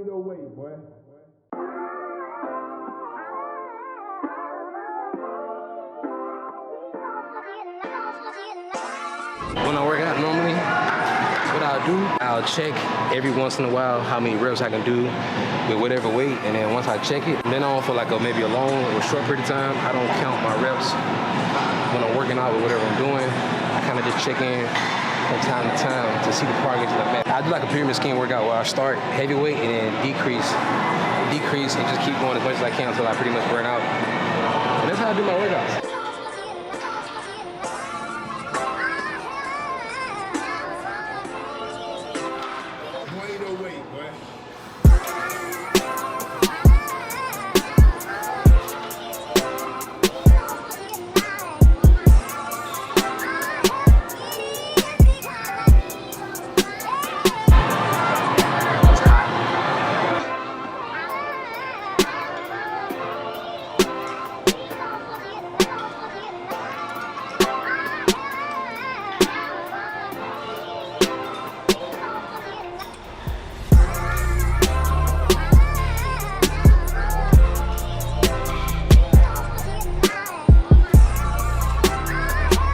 ain't no way, boy. When I work out normally, what I'll do, I'll check every once in a while how many reps I can do with whatever weight, and then once I check it, then on for like maybe a long or short period of time, I don't count my reps when I'm working out with whatever I'm doing. I kind of just check in from time to time to see the progress that I'm at. I do like a pyramid scheme workout where I start heavyweight and then decrease, and just keep going as much as I can until I pretty much burn out. And that's how I do my workouts.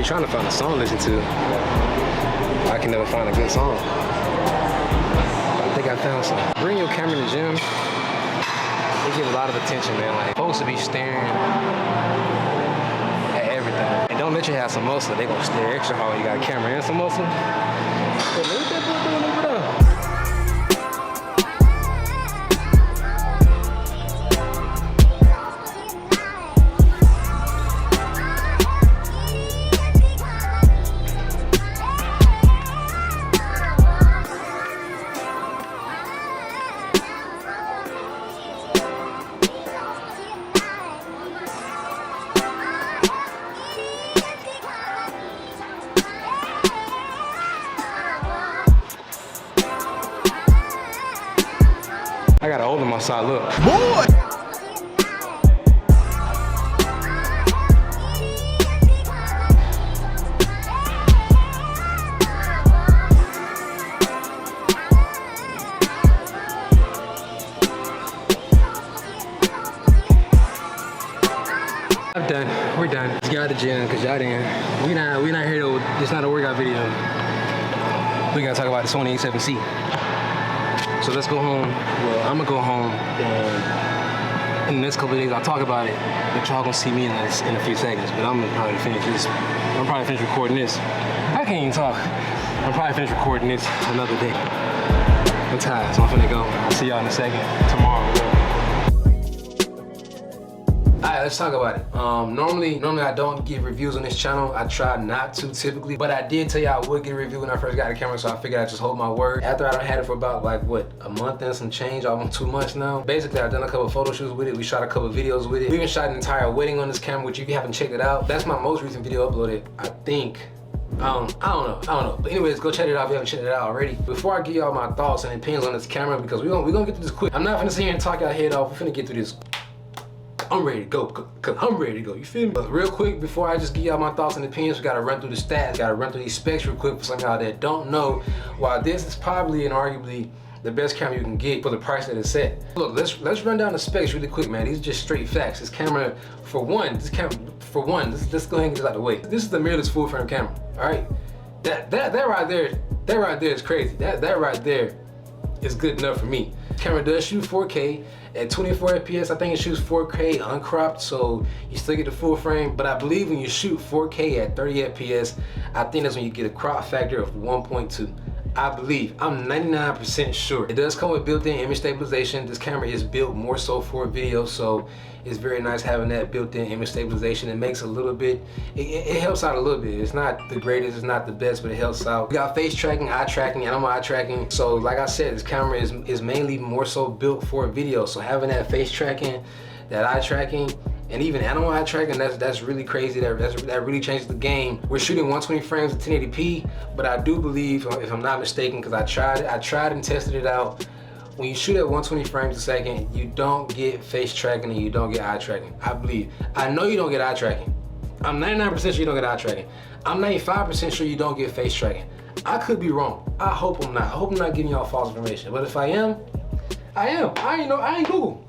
Trying to find a song to listen to. I can never find a good song. I think I found some. Bring your camera in the gym. It gives a lot of attention, man. Like, folks to be staring at everything. And don't let you have some muscle. They gonna stare extra hard. You got a camera and some muscle. But look at that boy doing over there. I got a hole in my side, look. Boy! I'm done. We're done. Let's get out of the gym because y'all didn't. We not here to. It's not a workout video. We gotta talk about the Sony A7C. So let's go home. Well, I'm gonna go home, and in the next couple of days I'll talk about it. But y'all gonna see me in a few seconds. But I'm gonna probably finish this. I'm probably finish recording this. I can't even talk. I'm probably finish recording this another day. I'm tired, so I'm finna go. I'll see y'all in a second. Tomorrow. Alright, let's talk about it. Normally I don't give reviews on this channel. I try not to typically, but I did tell you I would get a review when I first got the camera, so I figured I'd just hold my word. After I had it for about like what, a month and some change, almost 2 months now. Basically, I've done a couple of photo shoots with it. We shot a couple of videos with it. We even shot an entire wedding on this camera, which if you haven't checked it out, that's my most recent video uploaded, I think. I don't know. But anyways, go check it out if you haven't checked it out already. Before I give y'all my thoughts and opinions on this camera, because we're gonna get through this quick. I'm not gonna sit here and talk y'all head off. We're finna get through this. I'm ready to go, cause I'm ready to go, you feel me? But real quick, before I just give y'all my thoughts and opinions, we gotta run through the stats, gotta run through these specs real quick for some of y'all that don't know. While this is probably and arguably the best camera you can get for the price that it's at. Look, let's run down the specs really quick, man. These are just straight facts. This camera, let's go ahead and get this out of the way. This is the mirrorless full frame camera, all right? That right there is crazy. That right there is good enough for me. Camera does shoot 4K at 24 FPS. I think it shoots 4K uncropped, so you still get the full frame. But I believe when you shoot 4K at 30 FPS, I think that's when you get a crop factor of 1.2. I believe, I'm 99% sure. It does come with built-in image stabilization. This camera is built more so for video, so it's very nice having that built-in image stabilization. It makes a little bit, it helps out a little bit. It's not the greatest, it's not the best, but it helps out. We got face tracking, eye tracking, animal eye tracking. So like I said, this camera is mainly more so built for video. So having that face tracking, that eye tracking, and even animal eye tracking, that's really crazy. That really changes the game. We're shooting 120 frames at 1080p, but I do believe, if I'm not mistaken, because I tried and tested it out, when you shoot at 120 frames a second, you don't get face tracking and you don't get eye tracking. I believe. I know you don't get eye tracking. I'm 99% sure you don't get eye tracking. I'm 95% sure you don't get face tracking. I could be wrong. I hope I'm not. I hope I'm not giving y'all false information. But if I am, I am. I ain't Google.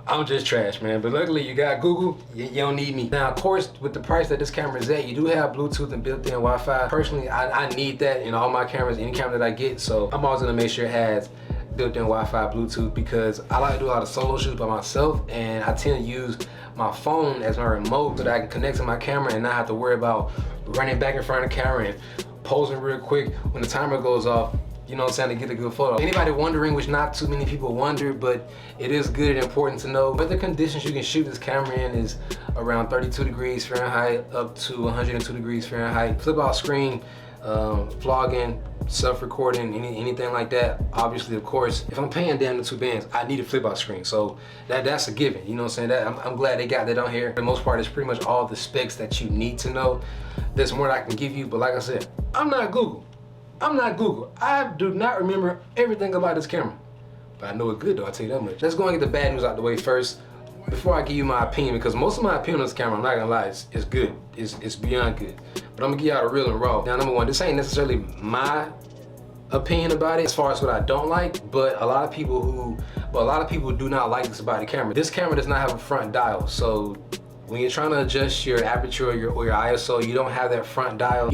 I'm just trash, man. But luckily you got Google, you don't need me. Now, of course, with the price that this camera is at, you do have Bluetooth and built-in Wi-Fi. Personally, I need that in all my cameras, any camera that I get. So I'm always gonna make sure it has built-in Wi-Fi, Bluetooth, because I like to do a lot of solo shoots by myself, and I tend to use my phone as my remote so that I can connect to my camera and not have to worry about running back in front of the camera and posing real quick when the timer goes off. You know what I'm saying, to get a good photo. Anybody wondering, which not too many people wonder, but it is good and important to know, weather conditions you can shoot this camera in is around 32 degrees Fahrenheit up to 102 degrees Fahrenheit. Flip out screen, vlogging, self-recording, anything like that. Obviously, of course, if I'm paying down the 2 bands, I need a flip out screen. So that's a given, you know what I'm saying? I'm glad they got that on here. For the most part, it's pretty much all the specs that you need to know. There's more that I can give you, but like I said, I'm not Google. I do not remember everything about this camera, but I know it good though, I'll tell you that much. Let's go and get the bad news out the way first before I give you my opinion, because most of my opinion on this camera, I'm not gonna lie, it's good. It's beyond good. But I'm gonna give y'all the real and raw. Now, number one, this ain't necessarily my opinion about it as far as what I don't like, but a lot of people do not like this about the camera. This camera does not have a front dial, so when you're trying to adjust your aperture or your ISO, you don't have that front dial.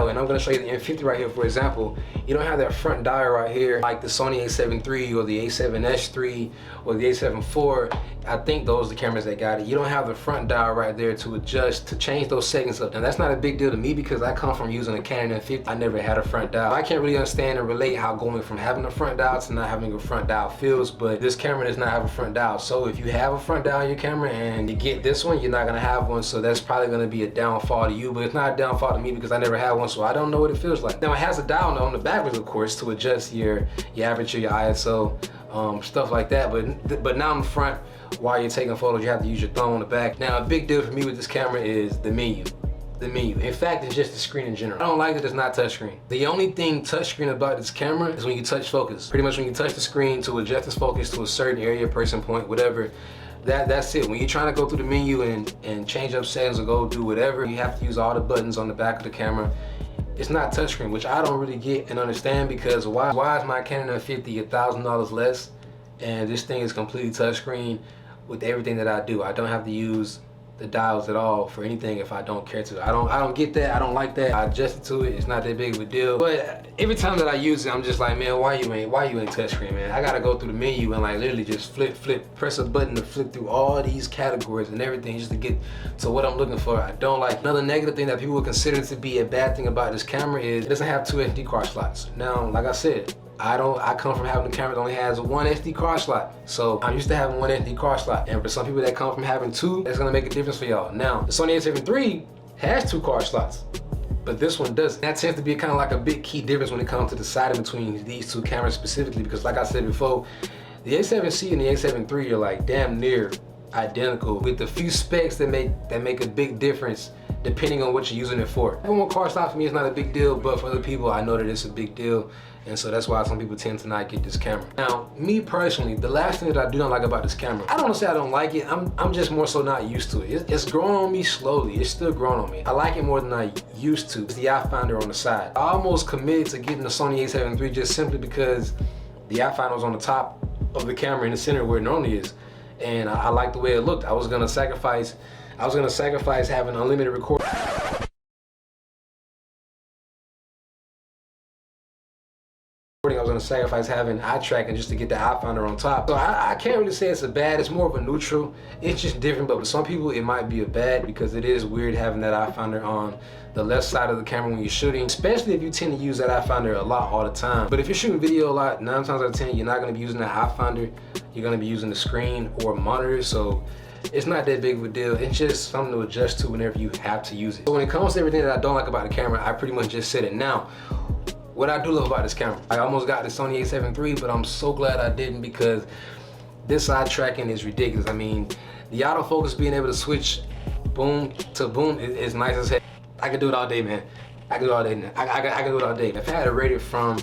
And I'm gonna show you the M50 right here, for example. You don't have that front dial right here, like the Sony A7 III or the A7S III or the A7 IV. I think those are the cameras that got it. You don't have the front dial right there to adjust, to change those settings up. Now that's not a big deal to me because I come from using a Canon M50. I never had a front dial. I can't really understand and relate how going from having a front dial to not having a front dial feels, but this camera does not have a front dial. So if you have a front dial in your camera and you get this one, you're not gonna have one, so that's probably gonna be a downfall to you, but it's not a downfall to me because I never had one, so I don't know what it feels like. Now it has a dial on the backwards, of course, to adjust your aperture, your ISO, stuff like that, but now in the front, while you're taking photos, you have to use your thumb on the back. Now a big deal for me with this camera is the menu. In fact, it's just the screen in general. I don't like that it's not touchscreen. The only thing touchscreen about this camera is when you touch focus. Pretty much when you touch the screen to adjust its focus to a certain area, person point, whatever. That's it. When you're trying to go through the menu and change up settings or go do whatever, you have to use all the buttons on the back of the camera. It's not touchscreen, which I don't really get and understand, because why is my Canon M50 $1,000 less and this thing is completely touchscreen with everything that I do? I don't have to use the dials at all for anything if I don't care to. I don't get that. I don't like that. I adjusted to it. It's not that big of a deal. But every time that I use it, I'm just like, man, why you ain't touchscreen, man? I gotta go through the menu and like literally just press a button to flip through all these categories and everything just to get to what I'm looking for. I don't like. Another negative thing that people would consider to be a bad thing about this camera is it doesn't have 2 SD card slots. Now, like I said, I come from having a camera that only has 1 SD card slot. So I'm used to having 1 SD card slot. And for some people that come from having 2, that's gonna make a difference for y'all. Now, the Sony A7 III has 2 card slots, but this one doesn't. That tends to be kind of like a big key difference when it comes to deciding between these 2 cameras specifically, because like I said before, the A7C and the A7 III are like damn near identical, with a few specs that make a big difference depending on what you're using it for. Having 1 card slot for me is not a big deal, but for other people, I know that it's a big deal. And so that's why some people tend to not get this camera. Now, me personally, the last thing that I do not like about this camera, I don't want to say I don't like it, I'm just more so not used to it. It's growing on me slowly. It's still growing on me. I like it more than I used to. It's the eye finder on the side. I almost committed to getting the Sony A7 III just simply because the eye finder was on the top of the camera in the center where it normally is. And I like the way it looked. I was gonna sacrifice having unlimited recording. I was gonna sacrifice having eye tracking just to get the eye finder on top. So I can't really say it's a bad, it's more of a neutral. It's just different, but for some people it might be a bad because it is weird having that eye finder on the left side of the camera when you're shooting, especially if you tend to use that eye finder a lot all the time. But if you're shooting video a lot, 9 times out of 10, you're not gonna be using that eye finder. You're gonna be using the screen or monitor, so it's not that big of a deal. It's just something to adjust to whenever you have to use it. So when it comes to everything that I don't like about the camera, I pretty much just said it. Now, what I do love about this camera, I almost got the Sony A7 III, but I'm so glad I didn't because this eye tracking is ridiculous. I mean, the autofocus being able to switch boom to boom is nice as heck. I could do it all day, man. I could do it all day. I could do it all day. If I had to rate it from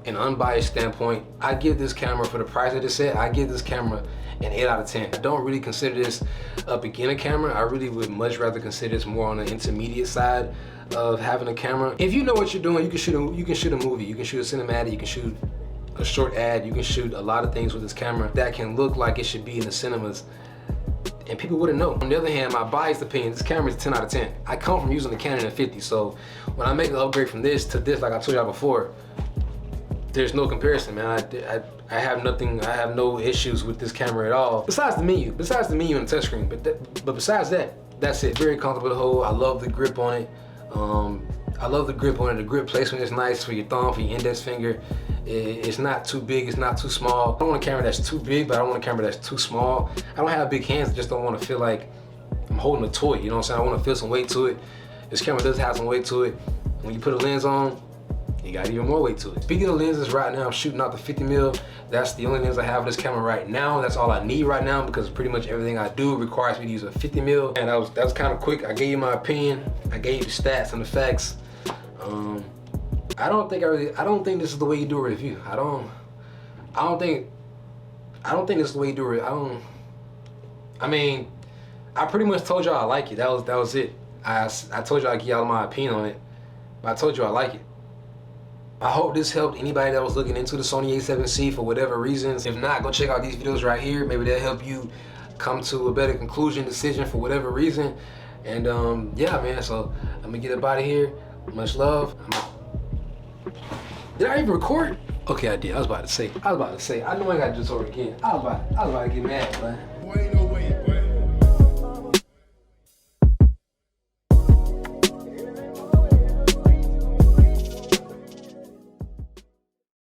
an unbiased standpoint, I give this camera, for the price that it's at, I give this camera an 8 out of 10. I don't really consider this a beginner camera. I really would much rather consider this more on the intermediate side of having a camera. If you know what you're doing, you can shoot a movie, you can shoot a cinematic, you can shoot a short ad. You can shoot a lot of things with this camera that can look like it should be in the cinemas, and people wouldn't know. On the other hand, my biased opinion, this camera is 10 out of 10. I come from using the Canon at 50, so when I make the upgrade from this to this, like I told y'all before, there's no comparison, man. I have nothing, I have no issues with this camera at all. Besides the menu and the touchscreen, but besides that, that's it. Very comfortable to hold. I love the grip on it. I love the grip on it. The grip placement is nice for your thumb, for your index finger. It's not too big, it's not too small. I don't want a camera that's too big, but I don't want a camera that's too small. I don't have big hands, I just don't want to feel like I'm holding a toy, you know what I'm saying? I want to feel some weight to it. This camera does have some weight to it. When you put a lens on, you got even more weight to it. Speaking of lenses, right now I'm shooting out the 50mm. That's the only lens I have with this camera right now. That's all I need right now because pretty much everything I do requires me to use a 50mm. And that was kind of quick. I gave you my opinion. I gave you the stats and the facts. I don't think this is the way you do a review. I don't think this is the way you do it. I mean, I pretty much told y'all I like it. That was it. I told y'all I give y'all my opinion on it, but I told you I like it. I hope this helped anybody that was looking into the Sony A7C for whatever reasons. If not, go check out these videos right here. Maybe they'll help you come to a better decision for whatever reason. And yeah, man, so I'm gonna get up out of here. Much love. Did I even record? Okay, I did. I was about to say. I know I gotta do this over again. I was about to get mad, man.